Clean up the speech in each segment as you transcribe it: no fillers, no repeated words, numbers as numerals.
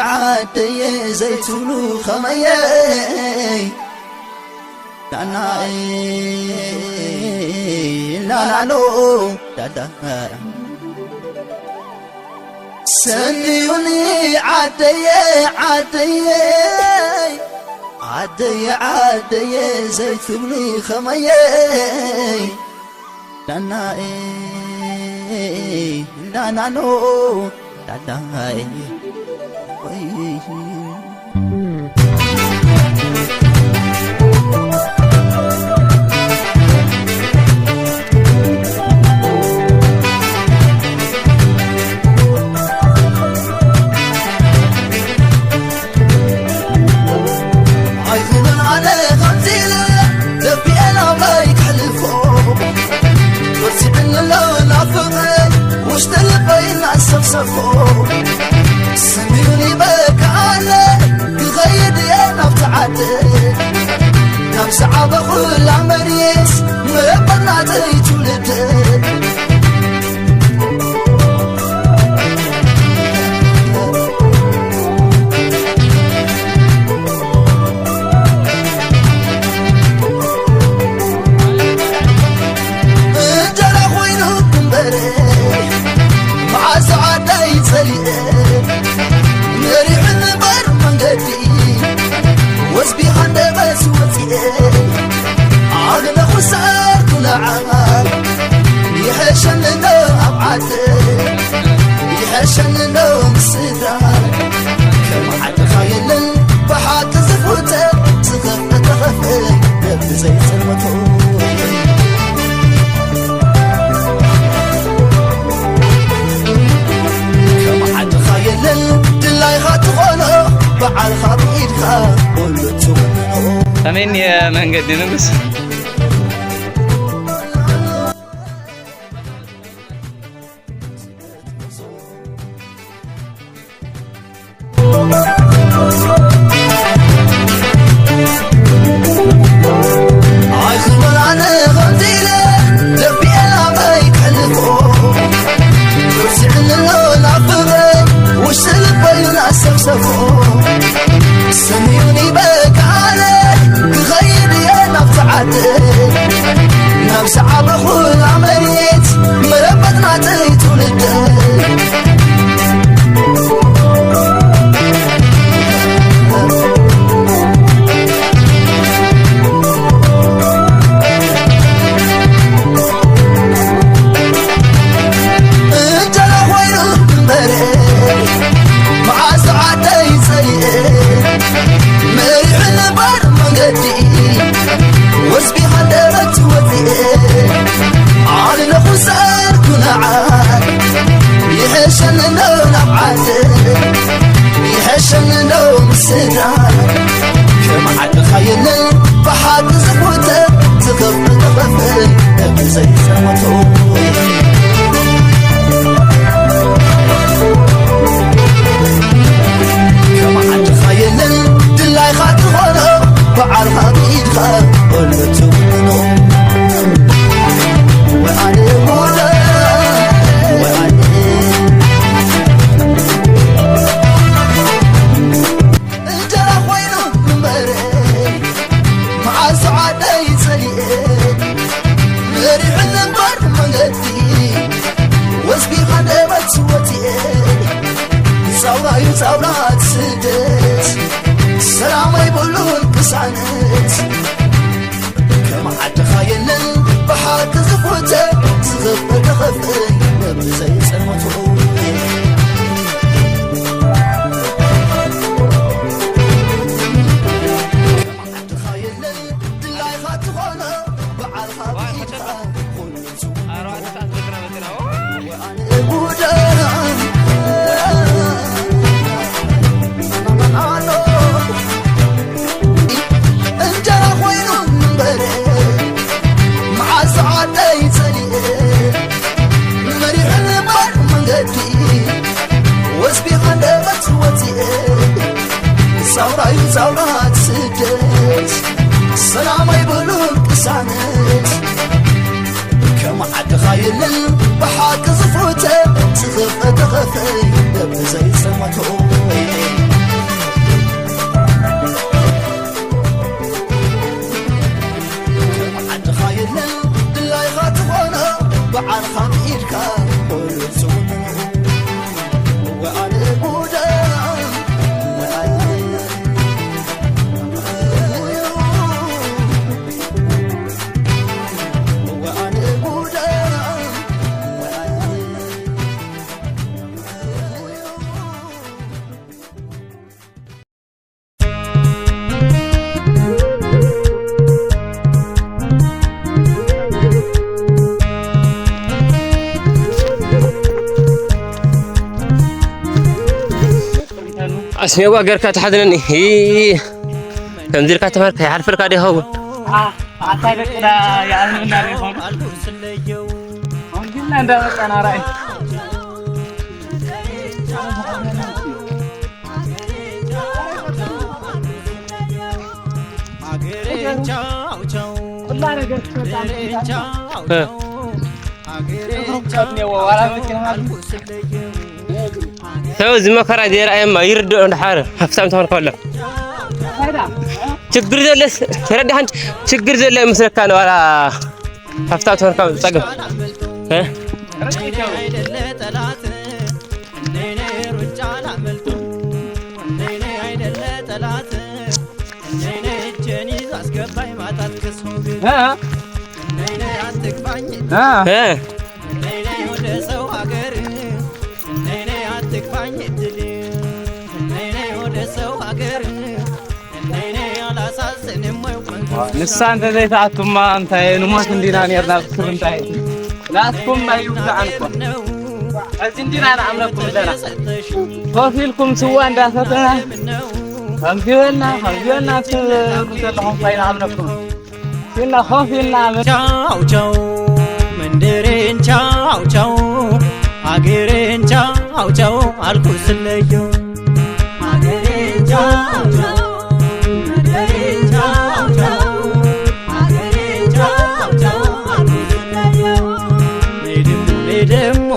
عدي زيتون خميي لا لو دادا سنيوني عدي زيتون خميي لا لو دادا سميوني بك على بغيد يا نفتعد نفس عبق العمريس مبنى تيتولد يحشن لو مسدار كم حد خايل بحات زفوته تخف تخف زي سلمته كم حد خايل دلاي خاطخونه بعد خاطيد خا قلت تمين يا منقد نقص سميوني بك على بغير يا نفتعد نفس عبخو العمريت مربطنا تيتولد يحشن لو نبعد يحشن لو مسدار كم حد خايل بحد زفوته تخف تخف زي سمته كم حد خايل دلاي خاطخونه بعرفها بإيدها قلت منه وأنا مولا صورات سدت سلام يبولون كسانت كما حد خايل بحات زفوته زغب تخفي زي سلمته كما حد خايل دلاي خاطخونه بعرفها بإيدها وأنا بودا خايلن بحق زفوته تخف تخفي بزي سمته عند خايلن دلاي خاطفونا بعد خميرك كل سمو وأنا بودا اسمي وقر كاتحدني هي كنزير كاتمارك يعرف الكادي هو عطايك كده يعني نعرفهم قلنا ده انا راي والله انا سو زي ما كره دير ايما يردو اندحار حفتام تمر كله ችግር ዘለስ ተረዳህን ችግር ዘለ መስለካ ነው አላ حفتام تمر كله ጸገብ አይደለ ጠላት ነኔ ሩጫ ላመልጡ ነኔ አይደለ ጠላት ነኔ ጀኒ አስገባይ ማታት ከሰው ነኔ አትግፋኝ ነኔ ወደ ሰው ሀገር ነኔ አትግፋኝ ድል ነኔ ወደ ሰው ሀገር ነኔ አላሳዝንም ወይ ንሳን ተዘይታቱማ አንተ የኑማት እንዲናን ያርዳችሁ እንታይ ላስኩም ማይውታ አንኩ አዚንዲና አምረኩም ደና ቶፊልኩም ስዋ እንዳሰተና ከምዚወና ተለሁም ፈይና አምረኩም ሲና ሆፊና ቻው ቻው መንደሬን ቻው ቻው አገሬን ቻው ቻው አልኩ ስለየው አገሬን ቻው ቻው መንደሬን ቻው ቻው አገሬን ቻው ቻው አልኩ ስለየው ነይደሞ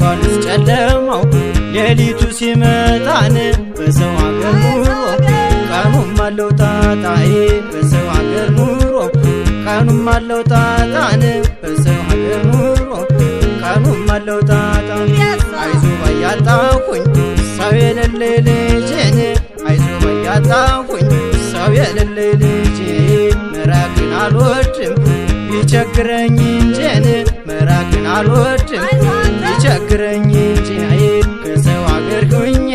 እንኳንስ ጨለማው ሌሊቱ ሲመጣን በሰው ሀገር ኑሮ ቀኑም አለው ጣጣዬ በሰው ሀገር ኑሮ ቀኑም አለው ጣጣን በሰው ሀገር ኑሮ ቀኑም አለው ጣጣ አይዞ ባያጣሁኝ ሰው የሌለ ልጄን አይዞ ባያጣሁኝ ሰው የሌለ ልጄን መራቅን አልወድም ቢቸግረኝ እንጂን መራቅን አልወድም ቢቸግረኝ እንጂን ከሰው ሀገር ሁኜ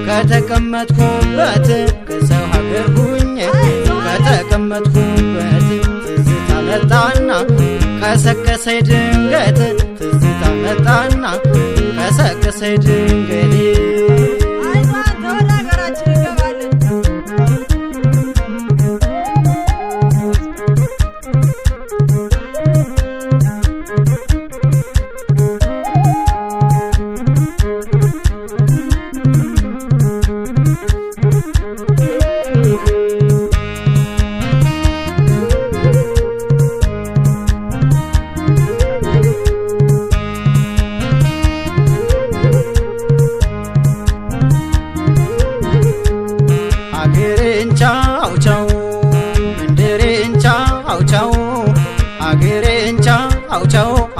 ከተቀመጥኩበት ከሰው ሀገር ሁኜ ከተቀመጥኩበት ትዝታ መጣና ከሰከሰኝ ድንገት ትዝታ መጣና ከሰከሰኝ ድንገት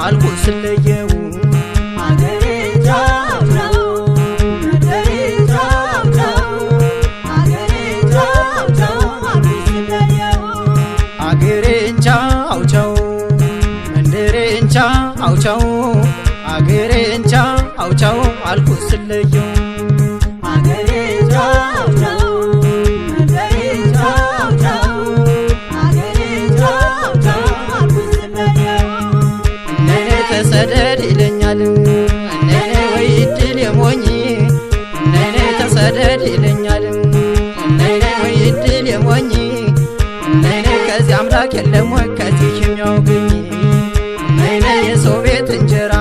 አልኩ ስለየው አገሬን ቻው ቻው መንደሬን ቻው ቻው አገሬን ቻው ቻው አልኩ ስለየው አገሬን ቻው ቻው መንደሬን ቻው ቻው አገሬን ቻው ቻው አልኩ ስለየው አገሬን ቻው ቻው መንደሬን ቻው ቻው አገሬን ቻው ቻው አልኩ ስለየው ተሰደድ ይለኛል እነኔ ወይ ድል የሞኝ እነኔ ተሰደድ ይለኛል እነኔ ወይ ድል የሞኝ እነኔ ከዚህ አምላክ የለም ወይ ከዚህ የሚያውገኝ እነኔ የሰው ቤት እንጀራ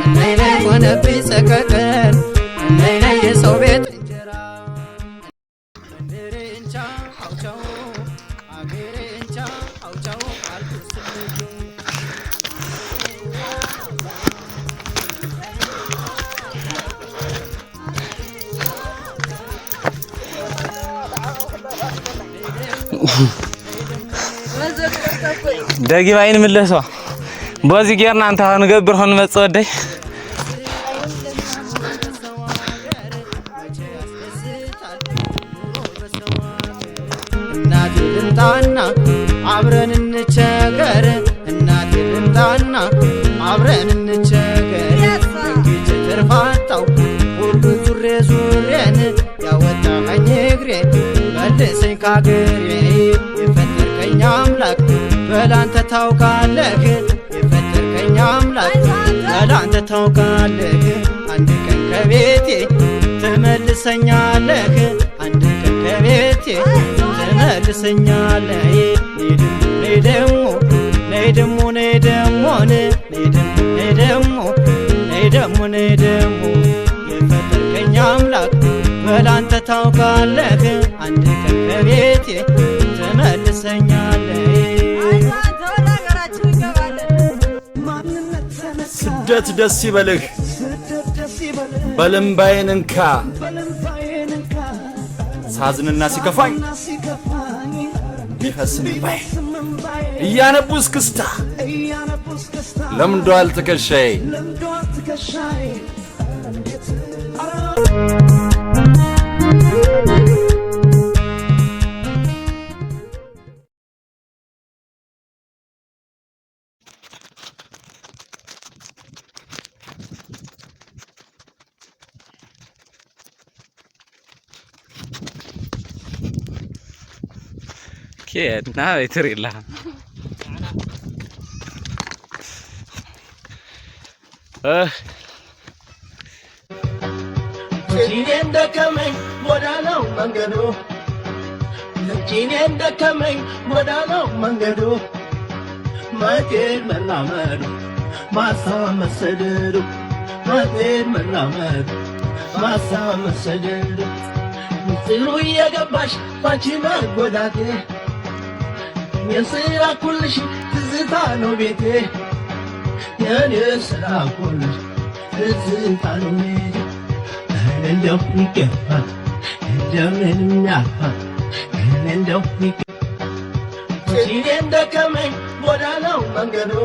እነኔ ሆነብኝ ሰቀቀን እነኔ የሰው ቤት እንጀራ መንደሬን ቻው دقي باين من اللي سوا بازي جيرنا أنت هنقبر هنمتصدي نادي لنطانا عبرن نتشاقر نادي لنطانا عبرن نتشاقر كيت ترفعتو ورد زوري زورين يا وطا حنيقري ملسين كاقري يفتر كي عملك بلانت توقالك يفتر كي عملك بلانت توقالك عندك كبيتي تملسنيالك عندك كبيتي تملسنيالك نيدمو نيدمو نيدمو نيدمو نيدمو نيدمو يفتر كي عملك بلانت توقالك عندك كبيتي تملسنيالك ስደት ደስ ይበልህ በልምባዬን እንካ ሳዝንና ሲከፋኝ ቢፈስም ባይ እያነቡ እስክስታ ለምዷል ትከሻዬ كيد ناوي تري لها Jinen da kamay modalo mangado Jinen da kamay modalo mangado Matir malamado Masa masaderu Matir malamado Masa masaderu Siru ya gabash Pachina godate Yasira kullish Tizita no bete Yasira kullish Tizita no bete Nendo nikah, jangan nyapa. Nendo nikah. Jinen da kamay modalo mangado.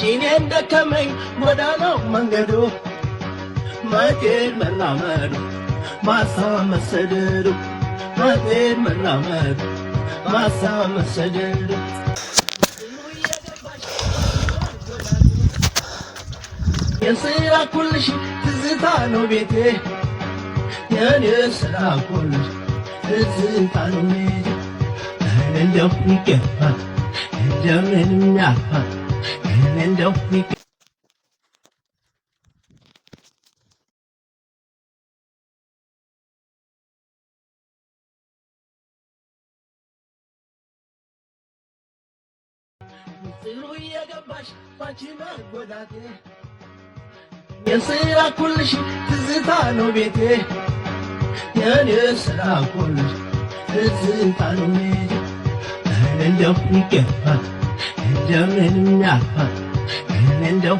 Jinen da kamay modalo mangado. Matir malamado, masa masaderu. Matir malamado, masa masaderu. Yasira kullish ትዝታ ነው ቤቴ የኔ ስራ ኩልሽ ትዝታ ነው ቤቴ እንደው ይገባ እንደምን ያፋ እንደው ይገባ ዝሩ የገባሽ ባንቺ መጎዳቴ የስራ ኩልሽ ትዝታ ነው ቤቴ የኔ ስራ ኩልሽ ትዝታ ነው ቤቴ እንደው ይገባ እንደምን ያፋ እንደው